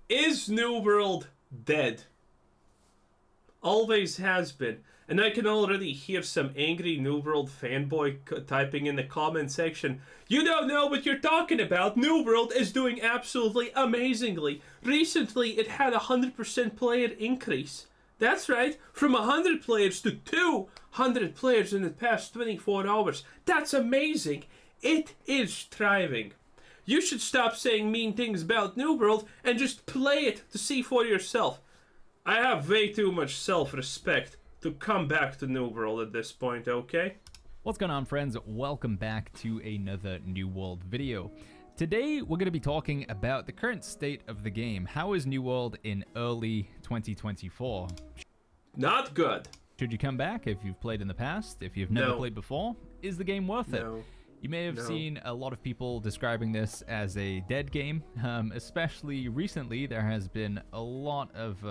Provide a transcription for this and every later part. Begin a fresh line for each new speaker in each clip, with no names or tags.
Is New World dead? Always has been. And I can already hear some angry New World fanboy typing in the comment section. You don't know what you're talking about. New World is doing absolutely amazingly. Recently, it had a 100% player increase. That's right, from 100 players to 200 players in the past 24 hours. That's amazing. It is thriving. You should stop saying mean things about New World and just play it to see for yourself. I have way too much self-respect to come back to New World at this point, okay?
What's going on, friends? Welcome back to another New World video. Today, we're going to be talking about the current state of the game. How is New World in early 2024?
Not good.
Should you come back if you've played in the past? If you've never played before? Is the game worth it? You may have seen a lot of people describing this as a dead game. Especially recently, there has been a lot of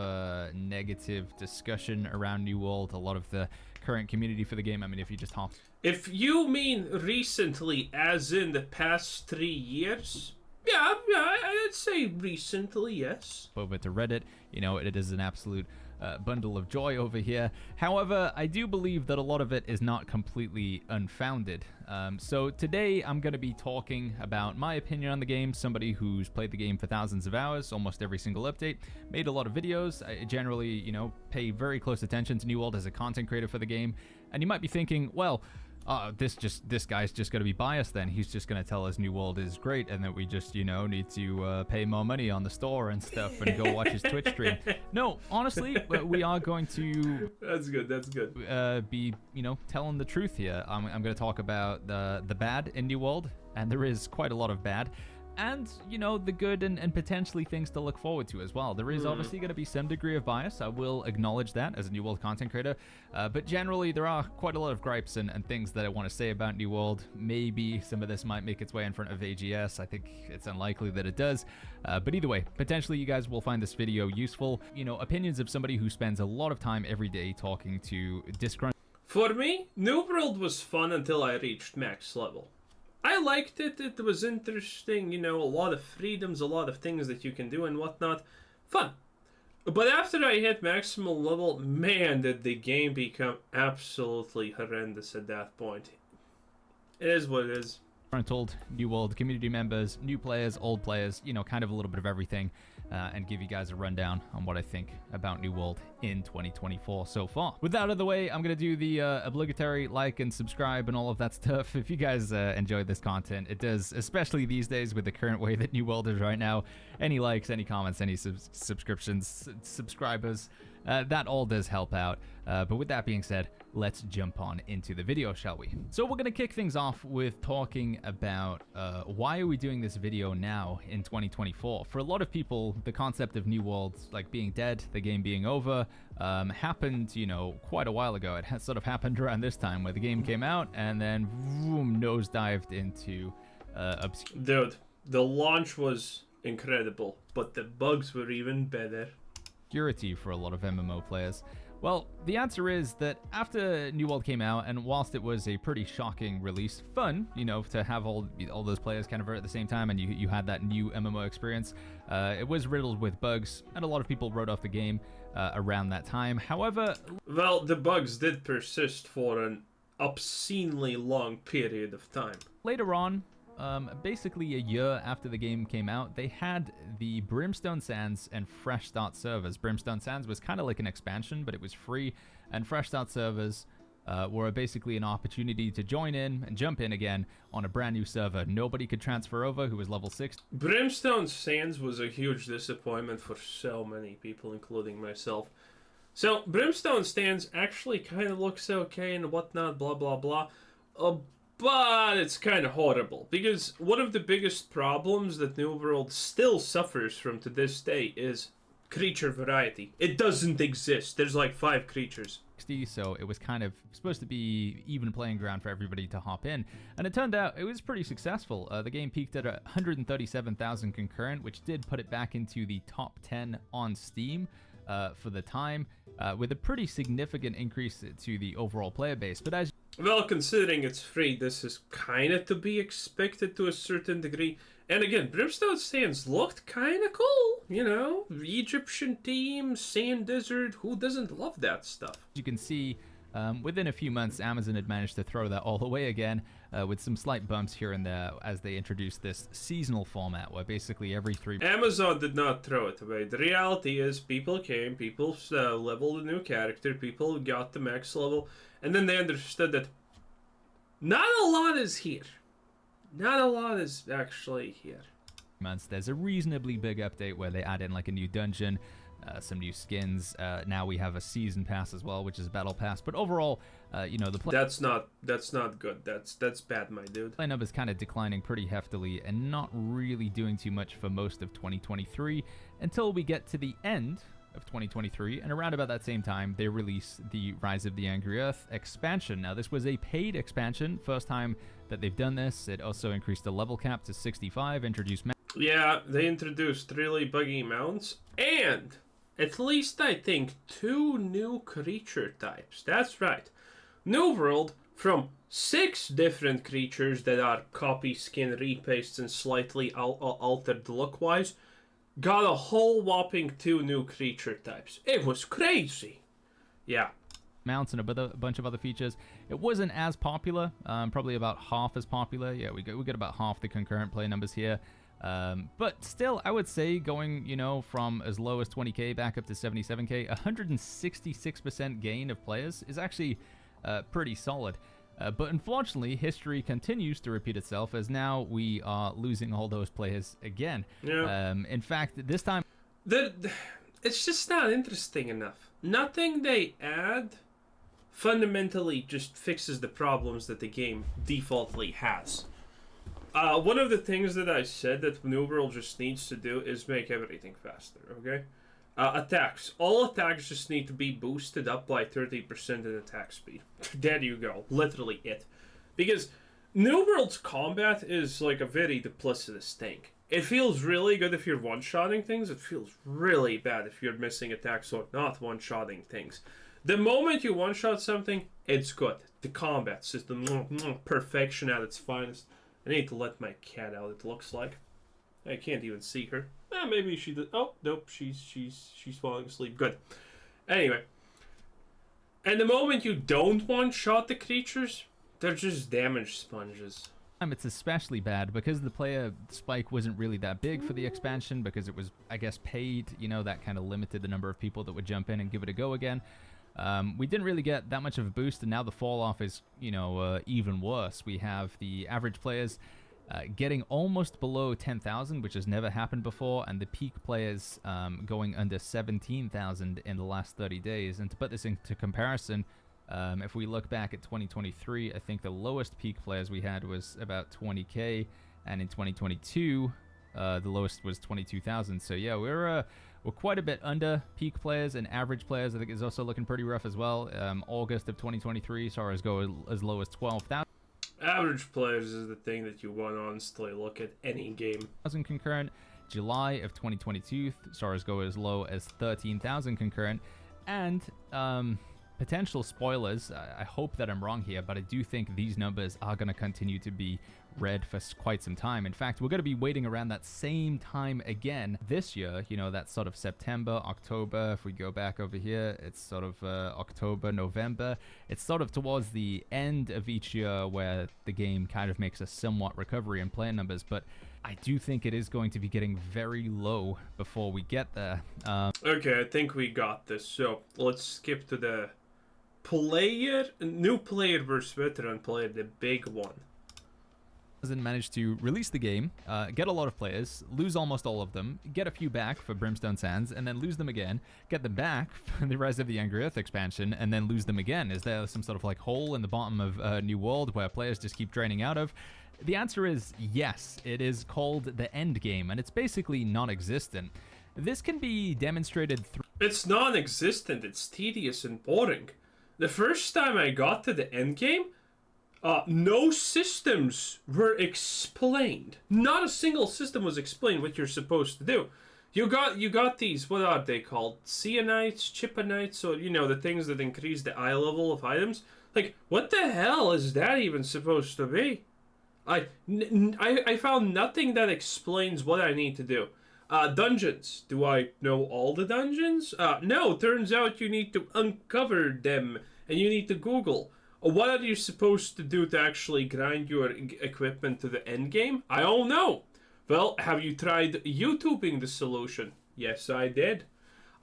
negative discussion around New World, a lot of the current community for the game. I mean, if you just hop...
If you mean recently, as in the past 3 years... Yeah, I'd say recently, yes.
Over to Reddit, you know, it is an absolute bundle of joy over here. However, I do believe that a lot of it is not completely unfounded. So today I'm going to be talking about my opinion on the game, somebody who's played the game for thousands of hours, almost every single update, made a lot of videos. I generally, you know, pay very close attention to New World as a content creator for the game. And you might be thinking, well, this guy's just going to be biased then. He's just going to tell us New World is great and that we just, you know, need to pay more money on the store and stuff and go watch his Twitch stream. No, honestly, we are going to...
That's good.
Be, you know, telling the truth here. I'm going to talk about the bad in New World, and there is quite a lot of bad. And, you know, the good and potentially things to look forward to as well. There is obviously going to be some degree of bias. I will acknowledge that as a New World content creator. But generally, there are quite a lot of gripes and things that I want to say about New World. Maybe some of this might make its way in front of AGS. I think it's unlikely that it does. But either way, potentially you guys will find this video useful. You know, opinions of somebody who spends a lot of time every day talking to disgruntled...
For me, New World was fun until I reached max level. I liked it, it was interesting, you know, a lot of freedoms, a lot of things that you can do and whatnot. Fun. But after I hit maximum level, man, did the game become absolutely horrendous at that point. It is what it is.
Disgruntled New World community members, new players, old players, you know, kind of a little bit of everything, and give you guys a rundown on what I think about New World in 2024 so far. With that out of the way, I'm going to do the obligatory like and subscribe and all of that stuff. If you guys enjoy this content, it does, especially these days with the current way that New World is right now. Any likes, any comments, any subscriptions, subscribers, that all does help out. But with that being said, let's jump on into the video, shall we? So we're going to kick things off with talking about why are we doing this video now in 2024? For a lot of people, the concept of New World like being dead, the game being over, happened, you know, quite a while ago. It has sort of happened around this time where the game came out and then boom, nosedived into obscurity.
Dude, the launch was incredible, but the bugs were even better.
For a lot of MMO players. Well, the answer is that after New World came out, and whilst it was a pretty shocking release, fun, you know, to have all those players kind of at the same time, and you had that new MMO experience, it was riddled with bugs, and a lot of people wrote off the game around that time. However...
Well, the bugs did persist for an obscenely long period of time.
Later on, basically a year after the game came out, they had the Brimstone Sands and Fresh Start servers. Brimstone Sands was kind of like an expansion, but it was free, and Fresh Start servers were basically an opportunity to join in and jump in again on a brand new server. Nobody could transfer over who was level 6.
Brimstone Sands was a huge disappointment for so many people, including myself. So, Brimstone Sands actually kind of looks okay and whatnot, blah blah blah. But it's kind of horrible, because one of the biggest problems that New World still suffers from to this day is creature variety. It doesn't exist. There's like 5 creatures.
So it was kind of supposed to be even playing ground for everybody to hop in, and it turned out it was pretty successful. The game peaked at 137,000 concurrent, which did put it back into the top 10 on Steam for the time, with a pretty significant increase to the overall player base. But as
well, considering it's free, this is kind of to be expected to a certain degree. And again, Brimstone Sands looked kind of cool. Egyptian team, sand desert. Who doesn't love that stuff?
You can see within a few months, Amazon had managed to throw that all away again with some slight bumps here and there as they introduced this seasonal format where basically every 3...
Amazon did not throw it away. The reality is people came, people leveled a new character, people got the max level, and then they understood that not a lot is here. Not a lot is actually here.
Months. There's a reasonably big update where they add in like a new dungeon, some new skins. Now we have a season pass as well, which is battle pass. But overall, the play...
That's not good. That's bad, my dude.
Play numbers kind of declining pretty heftily and not really doing too much for most of 2023 until we get to the end of 2023, and around about that same time they release the Rise of the Angry Earth expansion. Now this was a paid expansion, first time that they've done this. It also increased the level cap to 65, introduced...
Yeah, they introduced really buggy mounts, and at least I think 2 new creature types. That's right. New World, from 6 different creatures that are copy, skin, repastes, and slightly altered look-wise, got a whole whopping 2 new creature types. It was crazy. Yeah.
Mounts and a bunch of other features. It wasn't as popular, probably about half as popular. Yeah, we get about half the concurrent play numbers here. But still, I would say going, from as low as 20k back up to 77k, 166% gain of players is actually pretty solid. But unfortunately, history continues to repeat itself as now we are losing all those players again.
Yeah.
In fact, this time...
It's just not interesting enough. Nothing they add fundamentally just fixes the problems that the game defaultly has. One of the things that I said that New World just needs to do is make everything faster, okay? Attacks. All attacks just need to be boosted up by 30% in attack speed. There you go. Literally it. Because New World's combat is like a very duplicitous thing. It feels really good if you're one-shotting things. It feels really bad if you're missing attacks or not one-shotting things. The moment you one-shot something, it's good. The combat system, perfection at its finest. I need to let my cat out, it looks like. I can't even see her. Maybe she did. Oh, nope, she's falling asleep. Good. Anyway. And the moment you don't one-shot the creatures, they're just damage sponges.
It's especially bad because the player spike wasn't really that big for the expansion because it was, I guess, paid. That kind of limited the number of people that would jump in and give it a go again. We didn't really get that much of a boost, and now the fall off is, even worse. We have the average players getting almost below 10,000, which has never happened before, and the peak players going under 17,000 in the last 30 days. And to put this into comparison, if we look back at 2023, I think the lowest peak players we had was about 20k, and in 2022, the lowest was 22,000. So yeah, we're quite a bit under peak players, and average players I think is also looking pretty rough as well. August of 2023 saw us go as low as 12,000.
Average players is the thing that you want to honestly look at any game.
Concurrent. July of 2022 saw us go as low as 13,000 concurrent, and potential spoilers, I hope that I'm wrong here, but I do think these numbers are going to continue to be red for quite some time. In fact, we're going to be waiting around that same time again this year, that sort of September, October. If we go back over here, it's sort of October, November. It's sort of towards the end of each year where the game kind of makes a somewhat recovery in player numbers, but I do think it is going to be getting very low before we get there.
Okay, I think we got this. So let's skip to the new player versus veteran player, the big one.
Managed to release the game, get a lot of players, lose almost all of them, get a few back for Brimstone Sands, and then lose them again, get them back for the Rise of the Angry Earth expansion, and then lose them again. Is there some sort of like hole in the bottom of New World where players just keep draining out of? The answer is yes. It is called the endgame, and it's basically non-existent. This can be demonstrated through...
It's non-existent, it's tedious and boring. The first time I got to the endgame, no systems were explained. Not a single system was explained what you're supposed to do. You got these, what are they called? Cyanites, Chippanites, or, the things that increase the eye level of items. Like, what the hell is that even supposed to be? I found nothing that explains what I need to do. Dungeons. Do I know all the dungeons? No, turns out you need to uncover them, and you need to Google. What are you supposed to do to actually grind your equipment to the end game? I don't know. Well, have you tried YouTubing the solution? Yes, I did.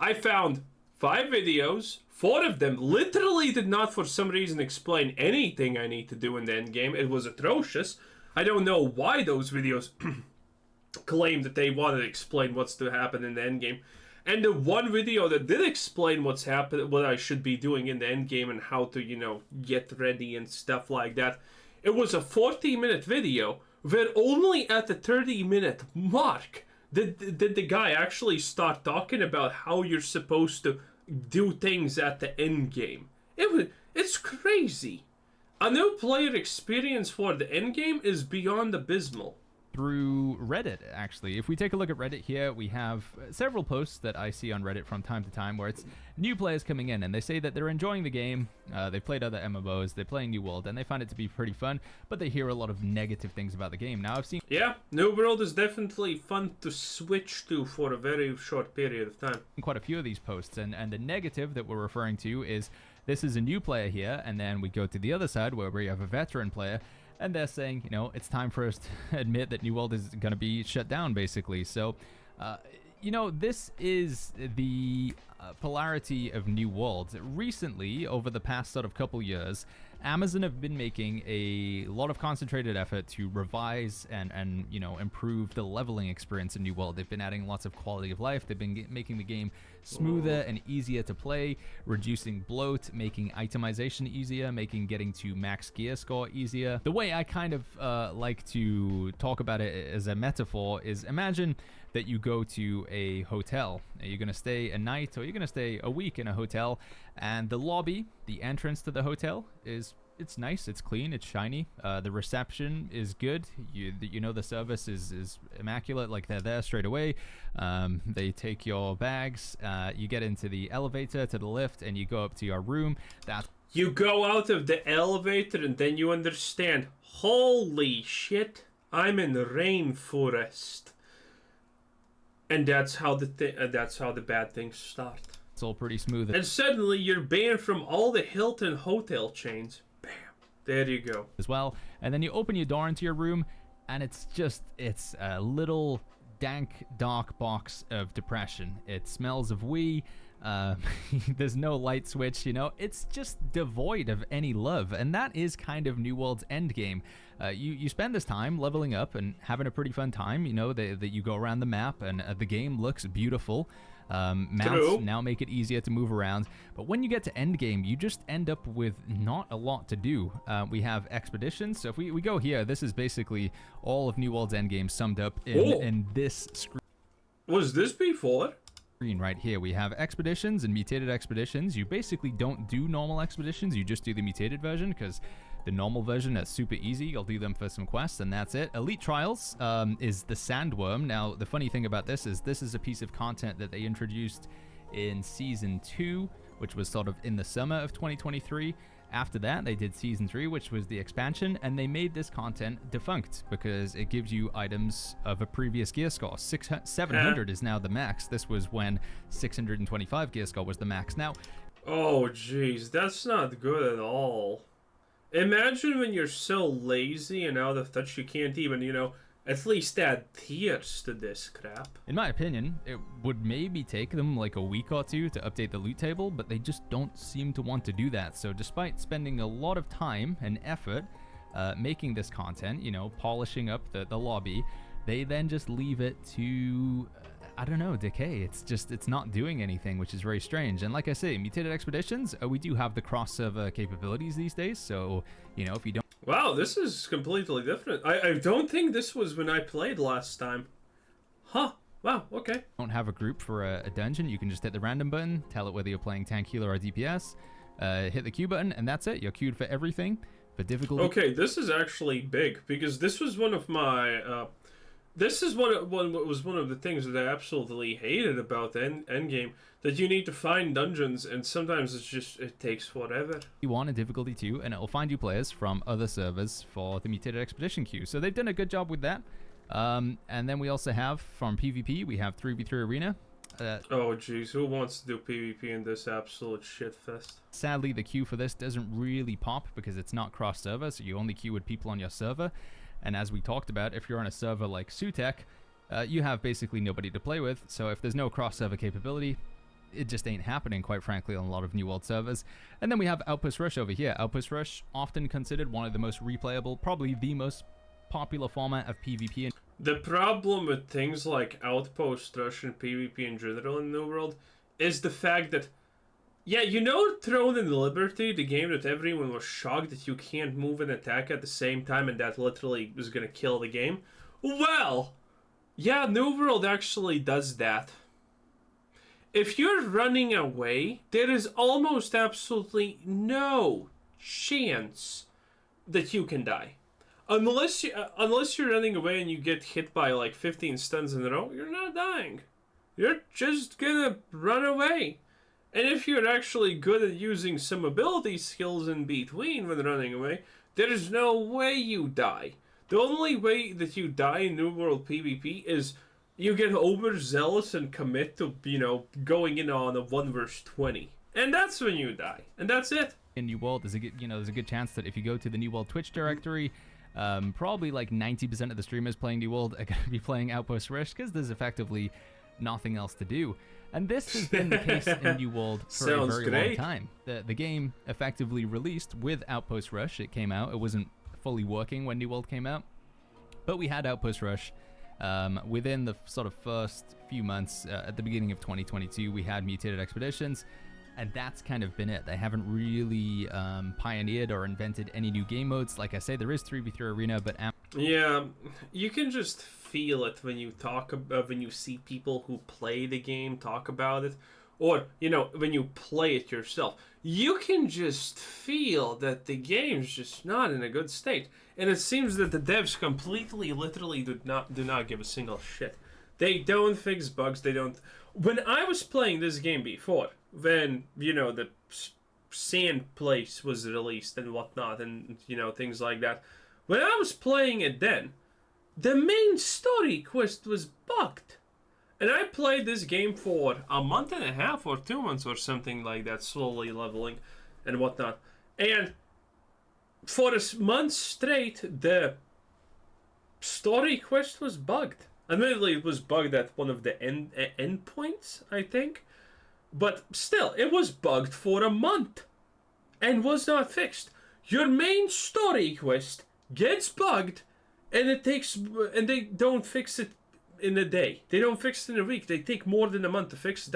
I found 5 videos. 4 of them literally did not, for some reason, explain anything I need to do in the end game. It was atrocious. I don't know why those videos claim that they wanted to explain what's to happen in the end game. And the one video that did explain what I should be doing in the end game and how to, get ready and stuff like that, it was a 40-minute video where only at the 30-minute mark did the guy actually start talking about how you're supposed to do things at the end game. It's crazy. A new player experience for the end game is beyond abysmal.
Through Reddit, actually. If we take a look at Reddit here, we have several posts that I see on Reddit from time to time where it's new players coming in and they say that they're enjoying the game, they've played other MMOs, they're playing New World, and they find it to be pretty fun, but they hear a lot of negative things about the game. Now, I've seen...
Yeah, New World is definitely fun to switch to for a very short period of time.
Quite a few of these posts, and the negative that we're referring to is this is a new player here, and then we go to the other side where we have a veteran player, and they're saying, it's time for us to admit that New World is going to be shut down, basically. So, this is the polarity of New World. Recently, over the past sort of couple years, Amazon have been making a lot of concentrated effort to revise and improve the leveling experience in New World. They've been adding lots of quality of life. They've been making the game smoother and easier to play, reducing bloat, making itemization easier, making getting to max gear score easier. The way I kind of like to talk about it as a metaphor is imagine that you go to a hotel. You're going to stay a night or you're going to stay a week in a hotel, and the lobby, the entrance to the hotel, it's nice, it's clean, it's shiny. The reception is good. The service is immaculate, like they're there straight away. They take your bags. You get into the elevator to the lift, and you go up to your room.
You go out of the elevator, and then you understand, holy shit, I'm in the rainforest. And that's how the bad things start.
It's all pretty smooth.
And suddenly you're banned from all the Hilton hotel chains. Bam. There you go.
As well. And then you open your door into your room, and it's a little dank, dark box of depression. It smells of wee. There's no light switch, it's just devoid of any love, and that is kind of New World's endgame. You spend this time leveling up and having a pretty fun time, that you go around the map, and the game looks beautiful. Mounts now make it easier to move around, but when you get to endgame, you just end up with not a lot to do. We have expeditions, so if we go here, this is basically all of New World's endgame summed up in this screen.
Was this before?
Right here we have expeditions and mutated expeditions. You basically don't do normal expeditions, you just do the mutated version, because the normal version is super easy. You'll do them for some quests and that's it. Elite Trials is the sandworm. Now the funny thing about this is a piece of content that they introduced in season 2, which was sort of in the summer of 2023. After that, they did Season 3, which was the expansion, and they made this content defunct because it gives you items of a previous gear score. 700 is now the max. This was when 625 gear score was the max. Now,
oh jeez, that's not good at all. Imagine when you're so lazy and out of touch you can't even, at least add tiers to this crap.
In my opinion, it would maybe take them like a week or two to update the loot table, but they just don't seem to want to do that. So despite spending a lot of time and effort making this content, polishing up the lobby, they then just leave it to, decay. It's not doing anything, which is very strange. And like I say, mutated expeditions, we do have the cross-server capabilities these days, so, if you don't...
Wow, this is completely different. I don't think this was when I played last time. Huh. Wow, okay.
Don't have a group for a dungeon, you can just hit the random button, tell it whether you're playing tank, healer, or DPS, hit the Q button, and that's it. You're queued for everything. For difficulty...
Okay, this is actually big, because this was one of my... This is one of the things that I absolutely hated about the endgame, that you need to find dungeons, and sometimes it takes forever.
You want a difficulty 2, and it'll find you players from other servers for the mutated expedition queue. So they've done a good job with that. And then we also have, from PvP, we have 3v3 Arena.
Oh jeez, who wants to do PvP in this absolute shitfest?
Sadly, the queue for this doesn't really pop because it's not cross-server, so you only queue with people on your server. And as we talked about, if you're on a server like Sutek, you have basically nobody to play with, so if there's no cross-server capability, it just ain't happening, quite frankly, on a lot of New World servers. And then we have Outpost Rush over here. Outpost Rush, often considered one of the most replayable, probably the most popular format of PvP.
The problem with things like Outpost Rush and PvP in general in New World is the fact that, yeah, you know Throne and Liberty, the game that everyone was shocked that you can't move and attack at the same time and that literally was gonna kill the game? Well, yeah, New World actually does that. If you're running away, there is almost absolutely no chance that you can die. Unless you're running away and you get hit by like 15 stuns in a row, you're not dying. You're just gonna run away. And if you're actually good at using some ability skills in between when running away, there's no way you die. The only way that you die in New World PvP is you get overzealous and commit to, going in on a 1 vs 20. And that's when you die. And that's it.
In New World, there's a good chance that if you go to the New World Twitch directory, probably like 90% of the streamers playing New World are going to be playing Outpost Rush because there's effectively nothing else to do. And this has been the case in New World for a very long time. The game effectively released with Outpost Rush. It came out. It wasn't fully working when New World came out, but we had Outpost Rush. Within the sort of first few months, at the beginning of 2022, we had Mutated Expeditions, and that's kind of been it. They haven't really pioneered or invented any new game modes. Like I say, there is 3v3 Arena, but
yeah, you can just feel it when you when you see people who play the game talk about it, or when you play it yourself. You can just feel that the game's just not in a good state, and it seems that the devs completely, literally do not give a single shit. They don't fix bugs. They don't. When I was playing this game before, when the Sand Place was released and whatnot, and things like that, when I was playing it then, the main story quest was bugged. And I played this game for a month and a half or 2 months or something like that, slowly leveling and whatnot. And for a month straight, the story quest was bugged. Admittedly, it was bugged at one of the endpoints, I think. But still, it was bugged for a month and was not fixed. Your main story quest gets bugged, and they don't fix it in a day. They don't fix it in a week. They take more than a month to fix it.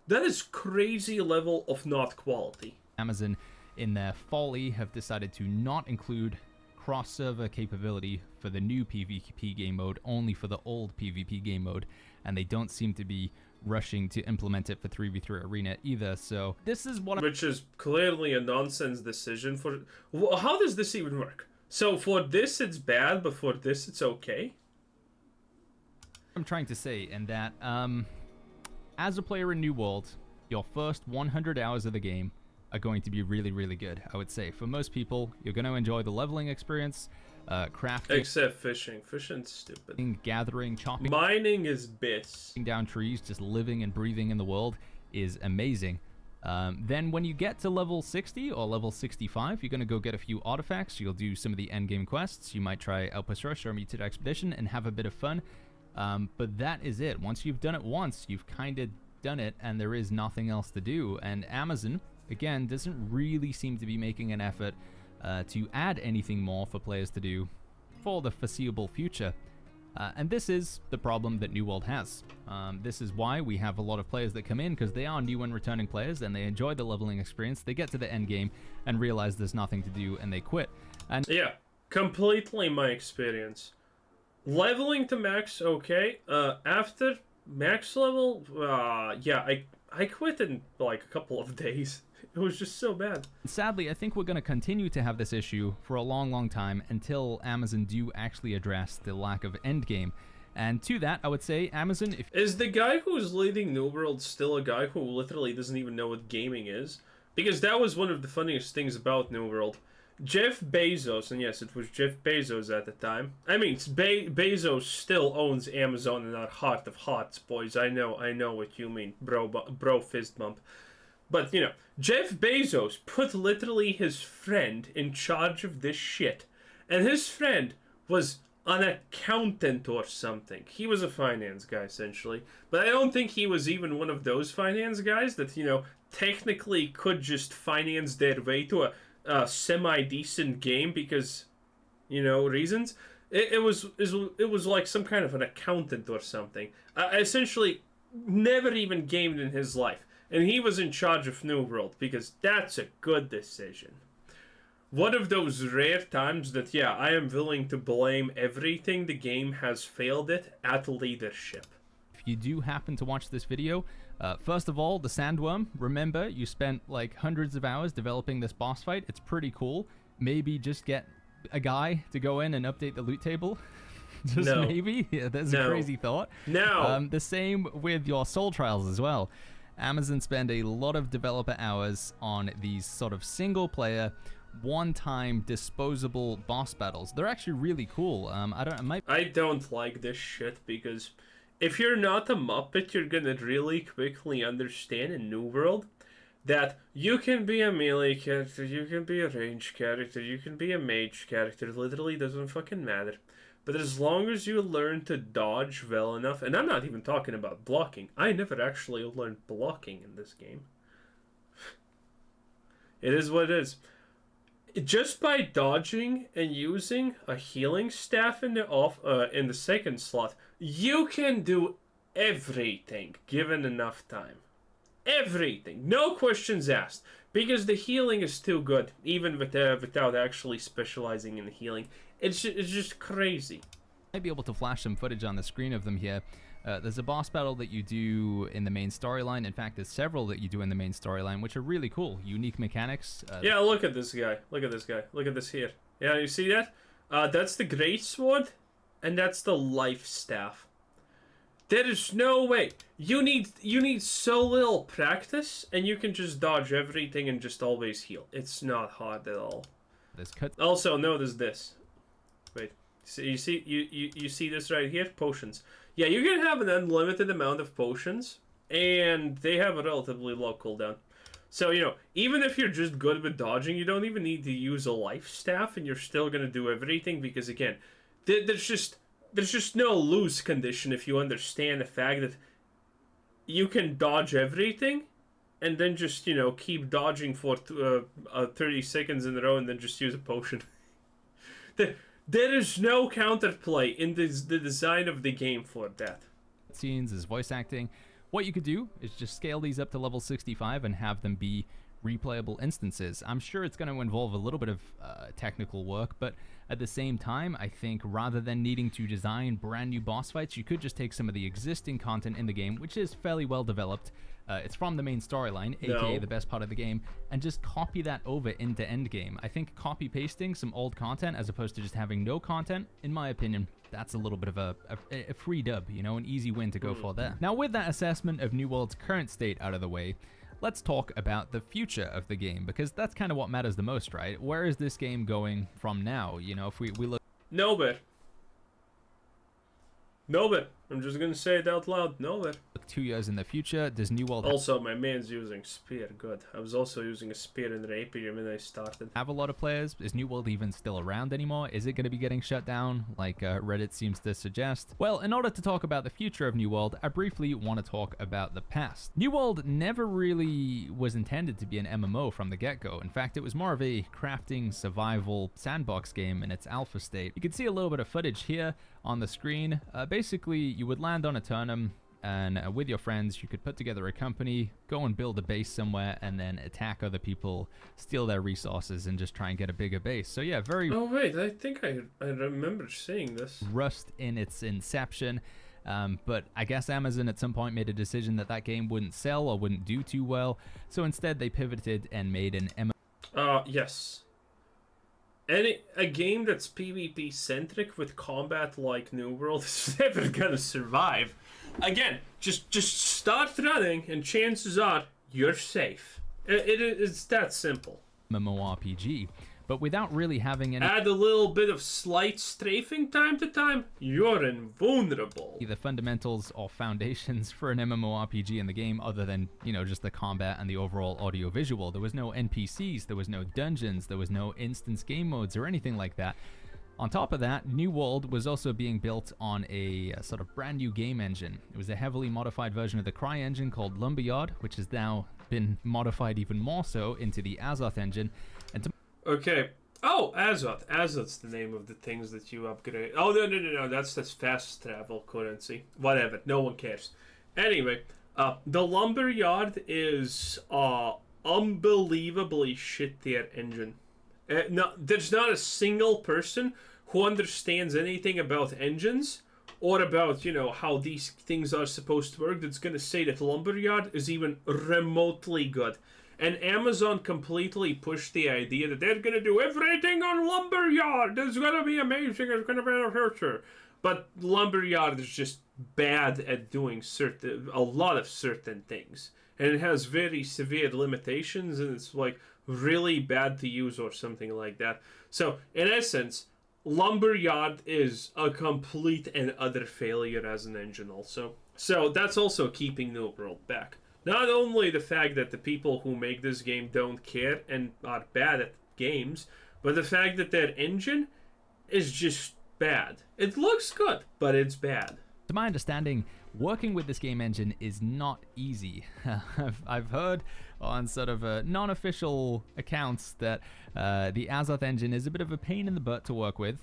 That is crazy level of not quality.
Amazon, in their folly, have decided to not include cross-server capability for the new PvP game mode, only for the old PvP game mode, and they don't seem to be rushing to implement it for 3v3 Arena either. So this is
which is clearly a nonsense decision. How does this even work? So for this it's bad, but for this it's okay?
I'm trying to say, and that as a player in New World, your first 100 hours of the game are going to be really, really good. I would say for most people, you're going to enjoy the leveling experience, crafting,
except fishing. Fishing's stupid.
Gathering, chopping,
mining is bits.
Down trees, just living and breathing in the world is amazing. Then when you get to level 60 or level 65, you're going to go get a few artifacts. You'll do some of the endgame quests. You might try Outpost Rush or Mutated Expedition and have a bit of fun. But that is it. Once you've done it once, you've kind of done it, and there is nothing else to do. And Amazon, again, doesn't really seem to be making an effort to add anything more for players to do for the foreseeable future. And this is the problem that New World has. This is why we have a lot of players that come in, because they are new and returning players, and they enjoy the leveling experience. They get to the end game and realize there's nothing to do, and they quit. And
yeah, completely my experience. Leveling to max, okay. After max level, yeah, I quit in like a couple of days. It was just so bad.
Sadly, I think we're going to continue to have this issue for a long, long time until Amazon do actually address the lack of endgame. And to that, I would say Amazon...
Is the guy who's leading New World still a guy who literally doesn't even know what gaming is? Because that was one of the funniest things about New World. Jeff Bezos, and yes, it was Jeff Bezos at the time. I mean, Bezos still owns Amazon and not Heart of Hearts, boys. I know what you mean, bro fist bump. But, you know, Jeff Bezos put literally his friend in charge of this shit. And his friend was an accountant or something. He was a finance guy, essentially. But I don't think he was even one of those finance guys that, you know, technically could just finance their way to a semi-decent game because, you know, reasons. It was like some kind of an accountant or something. Essentially, never even gamed in his life. And he was in charge of New World because that's a good decision. One of those rare times that, yeah, I am willing to blame everything the game has failed at leadership.
If you do happen to watch this video, first of all, the Sandworm, remember, you spent like hundreds of hours developing this boss fight. It's pretty cool. Maybe just get a guy to go in and update the loot table. Just
no.
Maybe. Yeah, that's a crazy thought.
No.
The same with your Soul Trials as well. Amazon spend a lot of developer hours on these sort of single-player, one-time disposable boss battles. They're actually really cool.
I don't like this shit because if you're not a Muppet, you're gonna really quickly understand in New World that you can be a melee character, you can be a ranged character, you can be a mage character. It literally doesn't fucking matter. But as long as you learn to dodge well enough, and I'm not even talking about blocking. I never actually learned blocking in this game. It is what it is. Just by dodging and using a healing staff in the second slot, you can do everything given enough time. Everything, no questions asked, because the healing is too good, even without actually specializing in the healing. It's just crazy.
Might be able to flash some footage on the screen of them here. There's a boss battle that you do in the main storyline. In fact, there's several that you do in the main storyline, which are really cool. Unique mechanics.
Yeah, look at this guy. Look at this guy. Look at this here. Yeah, you see that? That's the Great Sword, and that's the Life Staff. There is no way. You need so little practice, and you can just dodge everything and just always heal. It's not hard at all. Also, notice this. Wait. So you see this right here? Potions. Yeah, you can have an unlimited amount of potions, and they have a relatively low cooldown. So, you know, even if you're just good with dodging, you don't even need to use a life staff, and you're still gonna do everything, because again, there's just no lose condition if you understand the fact that you can dodge everything, and then just, you know, keep dodging for 30 seconds in a row, and then just use a potion. There is no counterplay in the design of the game for that.
Scenes is voice acting. What you could do is just scale these up to level 65 and have them be replayable instances. I'm sure it's going to involve a little bit of technical work, but at the same time, I think rather than needing to design brand new boss fights, you could just take some of the existing content in the game, which is fairly well developed. It's from the main storyline, aka the best part of the game, and just copy that over into endgame. I think copy-pasting some old content as opposed to just having no content, in my opinion, that's a little bit of a free dub, you know, an easy win to go for there. Now, with that assessment of New World's current state out of the way, let's talk about the future of the game, because that's kind of what matters the most, right? Where is this game going from now? You know, if we look...
Nowhere. Nowhere. I'm just gonna say it out loud. Nowhere.
2 years in the future, does New World...
Also, my man's using spear. Good. I was also using a spear and rapier when I started.
Have a lot of players? Is New World even still around anymore? Is it going to be getting shut down, like Reddit seems to suggest? Well, in order to talk about the future of New World, I briefly want to talk about the past. New World never really was intended to be an MMO from the get-go. In fact, it was more of a crafting, survival, sandbox game in its alpha state. You can see a little bit of footage here on the screen. Basically, you would land on a turnum, and with your friends, you could put together a company, go and build a base somewhere, and then attack other people, steal their resources, and just try and get a bigger base. So yeah, very...
Oh wait, I think I remember seeing this.
Rust in its inception. But I guess Amazon at some point made a decision that that game wouldn't sell or wouldn't do too well. So instead, they pivoted and made an MMO.
Yes. A game that's PvP centric with combat like New World is never gonna survive. Again, just start running and chances are you're safe. It's that simple.
mmorpg. but without really having any...
Add a little bit of slight strafing time to time, you're invulnerable.
The fundamentals or foundations for an MMORPG in the game, other than, you know, just the combat and the overall audio visual. There was no NPCs, there was no dungeons, there was no instance game modes or anything like that. On top of that, New World was also being built on a sort of brand new game engine. It was a heavily modified version of the Cry engine called Lumberyard, which has now been modified even more so into the Azoth engine. And
Okay. Oh, Azoth. Azoth's the name of the things that you upgrade. Oh, no. That's fast travel currency. Whatever. No one cares. Anyway, the Lumberyard is unbelievably shit tier engine. No, there's not a single person who understands anything about engines or about, you know, how these things are supposed to work that's going to say that Lumberyard is even remotely good. And Amazon completely pushed the idea that they're going to do everything on Lumberyard. It's going to be amazing. It's going to be a future. But Lumberyard is just bad at doing a lot of certain things. And it has very severe limitations, and it's like really bad to use or something like that. So, in essence, Lumberyard is a complete and utter failure as an engine also. So, that's also keeping New World back. Not only the fact that the people who make this game don't care and are bad at games, but the fact that their engine is just bad. It looks good, but it's bad.
To my understanding, working with this game engine is not easy. I've heard on sort of non-official accounts that the Azoth engine is a bit of a pain in the butt to work with.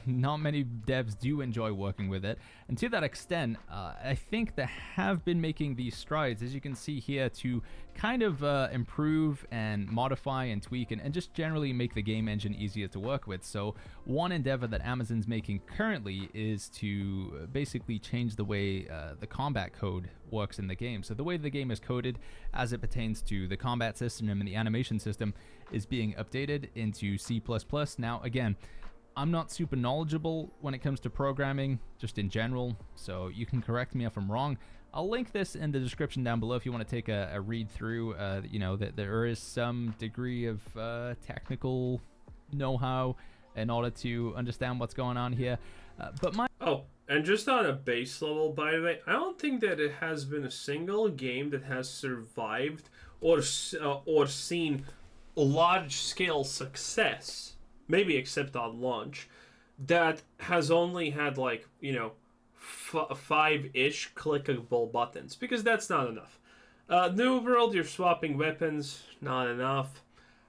Not many devs do enjoy working with it. And to that extent, I think they have been making these strides, as you can see here, to kind of improve and modify and tweak and just generally make the game engine easier to work with. So one endeavor that Amazon's making currently is to basically change the way the combat code works in the game. So the way the game is coded as it pertains to the combat system and the animation system is being updated into C++. Now, again, I'm not super knowledgeable when it comes to programming, just in general, so you can correct me if I'm wrong. I'll link this in the description down below if you want to take a read through. You know, that there is some degree of technical know-how in order to understand what's going on here.
Oh, and just on a base level, by the way, I don't think that it has been a single game that has survived or seen large-scale success, maybe except on launch, that has only had, like, you know, 5-ish clickable buttons, because that's not enough. New World, you're swapping weapons, not enough.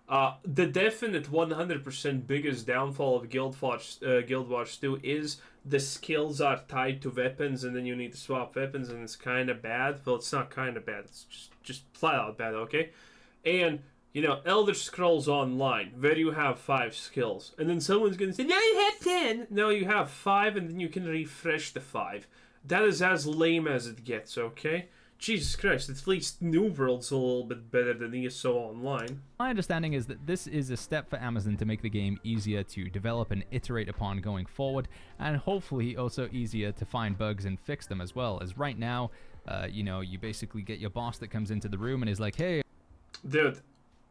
The definite 100% biggest downfall of Guild Wars 2 is the skills are tied to weapons, and then you need to swap weapons, and it's kind of bad. Well, it's not kind of bad. It's just flat out bad, okay? And, you know, Elder Scrolls Online, where you have 5 skills. And then someone's going to say, no, you have 10. No, you have 5, and then you can refresh the 5. That is as lame as it gets, okay? Jesus Christ, at least New World's a little bit better than ESO Online.
My understanding is that this is a step for Amazon to make the game easier to develop and iterate upon going forward, and hopefully also easier to find bugs and fix them as well. As right now, you know, you basically get your boss that comes into the room and is like, hey...
Dude,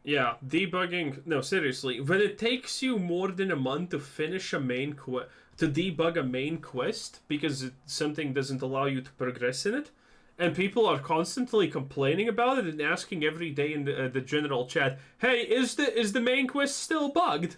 yeah, debugging... No, seriously, when it takes you more than a month to finish a main quest, to debug a main quest, because something doesn't allow you to progress in it, and people are constantly complaining about it and asking every day in the general chat, hey, is the main quest still bugged?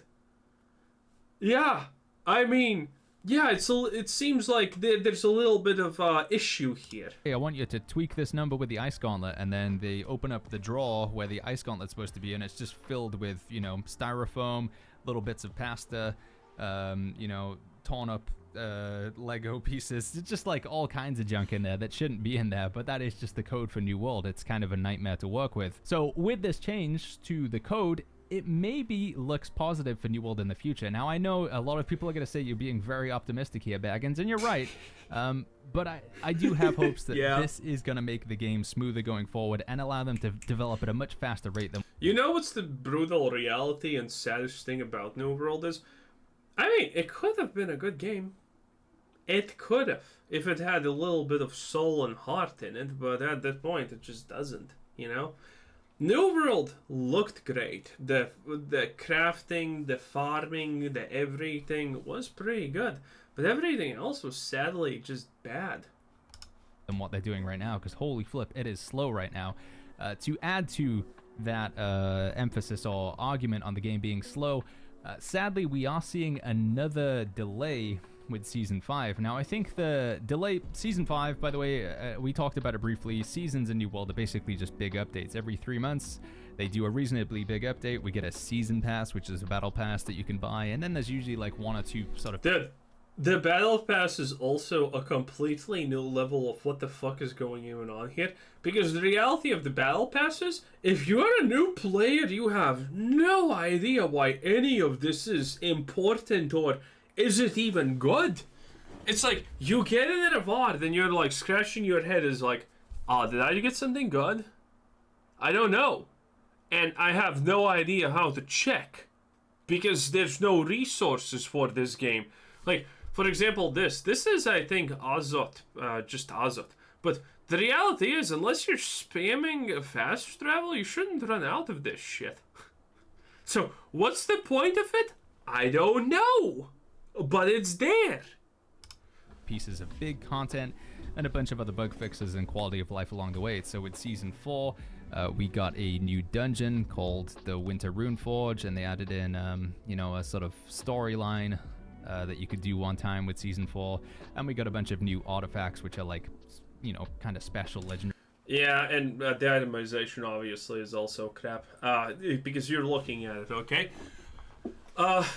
Yeah, I mean, yeah, it seems like there's a little bit of issue here.
Hey, I want you to tweak this number with the ice gauntlet, and then they open up the drawer where the ice gauntlet's supposed to be, and it's just filled with, you know, styrofoam, little bits of pasta, you know, torn up Lego pieces, just like all kinds of junk in there that shouldn't be in there, but that is just the code for New World. It's kind of a nightmare to work with. So with this change to the code, it maybe looks positive for New World in the future. Now, I know a lot of people are going to say you're being very optimistic here, Baggins, and you're right, but I do have hopes that this is going to make the game smoother going forward and allow them to develop at a much faster rate than...
You know what's the brutal reality and saddest thing about New World is? I mean, it could have been a good game. It could have, if it had a little bit of soul and heart in it, but at that point, it just doesn't, you know? New World looked great. The crafting, the farming, the everything was pretty good. But everything else was sadly just bad.
Than what they're doing right now, because holy flip, it is slow right now. To add to that emphasis or argument on the game being slow, sadly we are seeing another delay with Season 5. Now I think the delay, Season 5, by the way, we talked about it briefly, seasons in New World are basically just big updates. Every 3 months they do a reasonably big update. We get a season pass, which is a battle pass that you can buy, and then there's usually like 1 or 2 sort of...
Dude, the battle pass is also a completely new level of what the fuck is going on here. Because the reality of the battle pass is, if you're a new player, you have no idea why any of this is important or is it even good. It's like, you get in a VOD, then you're like scratching your head is like, oh, did I get something good? I don't know. And I have no idea how to check. Because there's no resources for this game. Like, for example, this is, I think, Azot, just Azot. But the reality is, unless you're spamming fast travel, you shouldn't run out of this shit. So, what's the point of it? I don't know. But it's there.
Pieces of big content and a bunch of other bug fixes and quality of life along the way. So with Season 4, we got a new dungeon called the Winter Rune Forge, and they added in, a sort of storyline that you could do one time with Season 4, and we got a bunch of new artifacts which are like, kind of special legendary.
Yeah, and the itemization obviously is also crap, because you're looking at it, okay?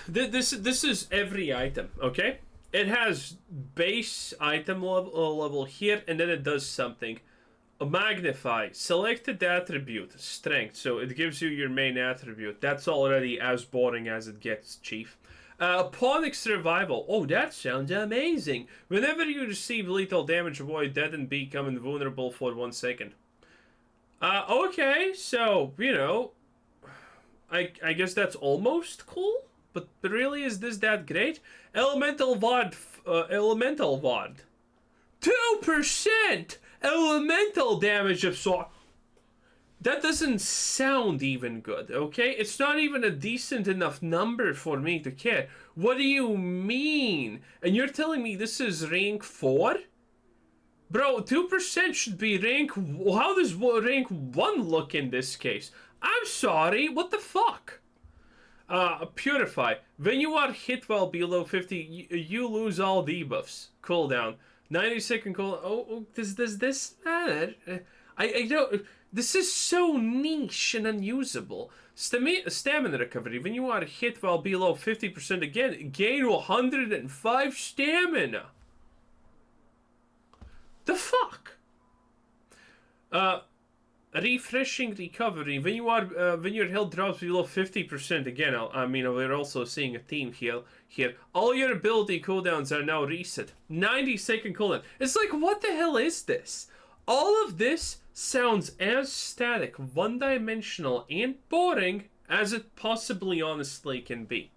This is every item, okay? It has base item level here, and then it does something. Magnify, selected attribute, strength, so it gives you your main attribute. That's already as boring as it gets, chief. Ponic survival. Oh, that sounds amazing. Whenever you receive lethal damage, avoid dead and become invulnerable for 1 second. Okay, so, I guess that's almost cool, but really, is this that great? Elemental VOD, 2% elemental damage of that doesn't sound even good, okay? It's not even a decent enough number for me to care. What do you mean? And you're telling me this is rank 4? Bro, 2% should be rank... How does rank 1 look in this case? I'm sorry, what the fuck? Purify. When you are hit while below 50, you lose all debuffs. Cooldown. 90-second cooldown. Oh, does this matter? I don't... This is so niche and unusable. Stamina recovery. When you are hit while below 50% again, gain 105 stamina. The fuck? Refreshing recovery. When your health drops below 50% again, we're also seeing a theme here. All your ability cooldowns are now reset. 90-second cooldown. It's like, what the hell is this? All of this sounds as static, one-dimensional, and boring as it possibly honestly can be.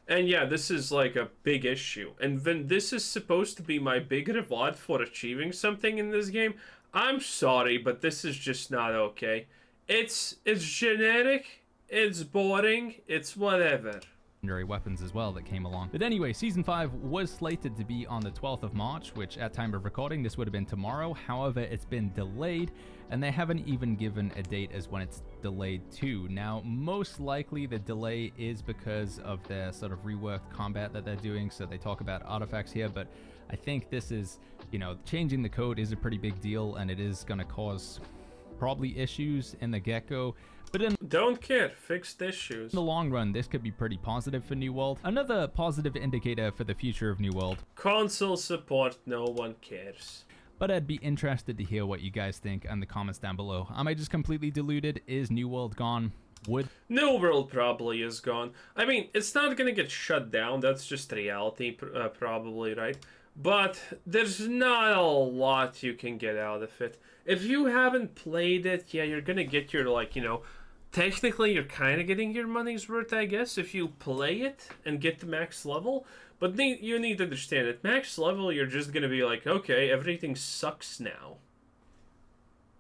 And yeah, this is like a big issue. And when this is supposed to be my big reward for achieving something in this game, I'm sorry, but this is just not okay. It's generic, it's boring, it's whatever.
Weapons as well that came along. But anyway, Season 5 was slated to be on the 12th of March, which at time of recording, this would have been tomorrow. However, it's been delayed, and they haven't even given a date as when it's delayed to. Now, most likely the delay is because of their sort of reworked combat that they're doing, so they talk about artifacts here, but I think this is, changing the code is a pretty big deal, and it is going to cause probably issues in the get-go. But
don't care, fixed issues.
In the long run, this could be pretty positive for New World. Another positive indicator for the future of New World.
Console support, no one cares.
But I'd be interested to hear what you guys think in the comments down below. Am I just completely deluded? Is New World gone?
New World probably is gone. I mean, it's not gonna get shut down, that's just reality, probably, right? But there's not a lot you can get out of it. If you haven't played it, yeah, you're gonna get your, technically you're kind of getting your money's worth, I guess, if you play it and get to max level. But you need to understand, at max level, you're just gonna be like, okay, everything sucks now.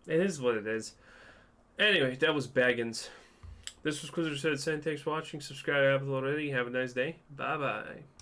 It is what it is. Anyway, that was Baggins. This was Quizzer said, saying thanks for watching. Subscribe if you haven't already. Have a nice day. Bye bye.